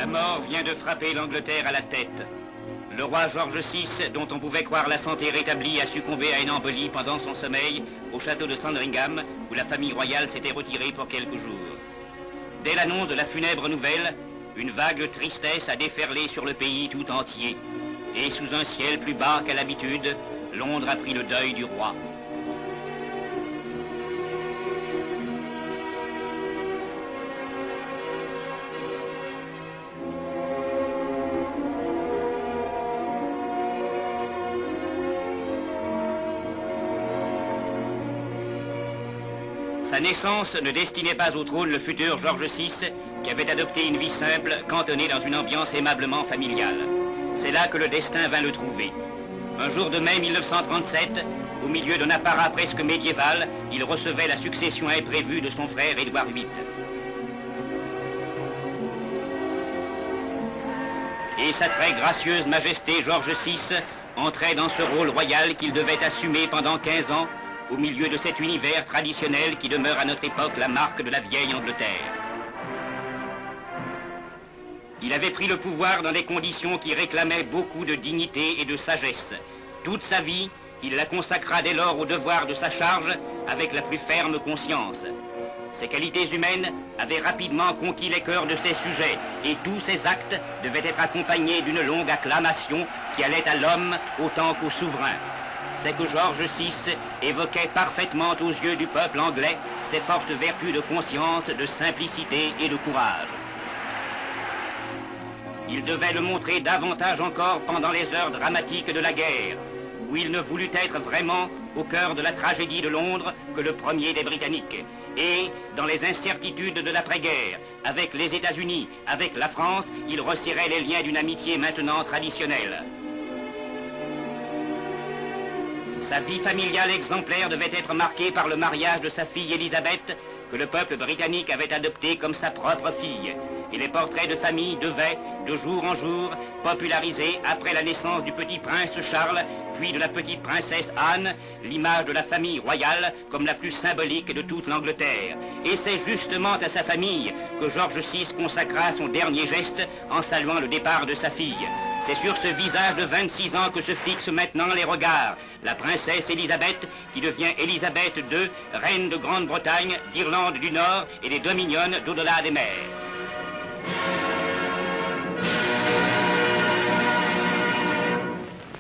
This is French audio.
La mort vient de frapper l'Angleterre à la tête. Le roi George VI, dont on pouvait croire la santé rétablie, a succombé à une embolie pendant son sommeil au château de Sandringham, où la famille royale s'était retirée pour quelques jours. Dès l'annonce de la funèbre nouvelle, une vague tristesse a déferlé sur le pays tout entier. Et sous un ciel plus bas qu'à l'habitude, Londres a pris le deuil du roi. Sa naissance ne destinait pas au trône le futur George VI, qui avait adopté une vie simple, cantonnée dans une ambiance aimablement familiale. C'est là que le destin vint le trouver. Un jour de mai 1937, au milieu d'un apparat presque médiéval, il recevait la succession imprévue de son frère Édouard VIII. Et sa très gracieuse majesté George VI entrait dans ce rôle royal qu'il devait assumer pendant 15 ans, au milieu de cet univers traditionnel qui demeure à notre époque la marque de la vieille Angleterre. Il avait pris le pouvoir dans des conditions qui réclamaient beaucoup de dignité et de sagesse. Toute sa vie, il la consacra dès lors au devoir de sa charge avec la plus ferme conscience. Ses qualités humaines avaient rapidement conquis les cœurs de ses sujets et tous ses actes devaient être accompagnés d'une longue acclamation qui allait à l'homme autant qu'au souverain. C'est que George VI évoquait parfaitement aux yeux du peuple anglais ses fortes vertus de conscience, de simplicité et de courage. Il devait le montrer davantage encore pendant les heures dramatiques de la guerre, où il ne voulut être vraiment au cœur de la tragédie de Londres que le premier des Britanniques. Et, dans les incertitudes de l'après-guerre, avec les États-Unis, avec la France, il resserrait les liens d'une amitié maintenant traditionnelle. Sa vie familiale exemplaire devait être marquée par le mariage de sa fille Élisabeth, que le peuple britannique avait adoptée comme sa propre fille. Et les portraits de famille devaient, de jour en jour, populariser, après la naissance du petit prince Charles, puis de la petite princesse Anne, l'image de la famille royale comme la plus symbolique de toute l'Angleterre. Et c'est justement à sa famille que George VI consacra son dernier geste en saluant le départ de sa fille. C'est sur ce visage de 26 ans que se fixent maintenant les regards. La princesse Élisabeth, qui devient Élisabeth II, reine de Grande-Bretagne, d'Irlande du Nord et des Dominions d'au-delà des mers.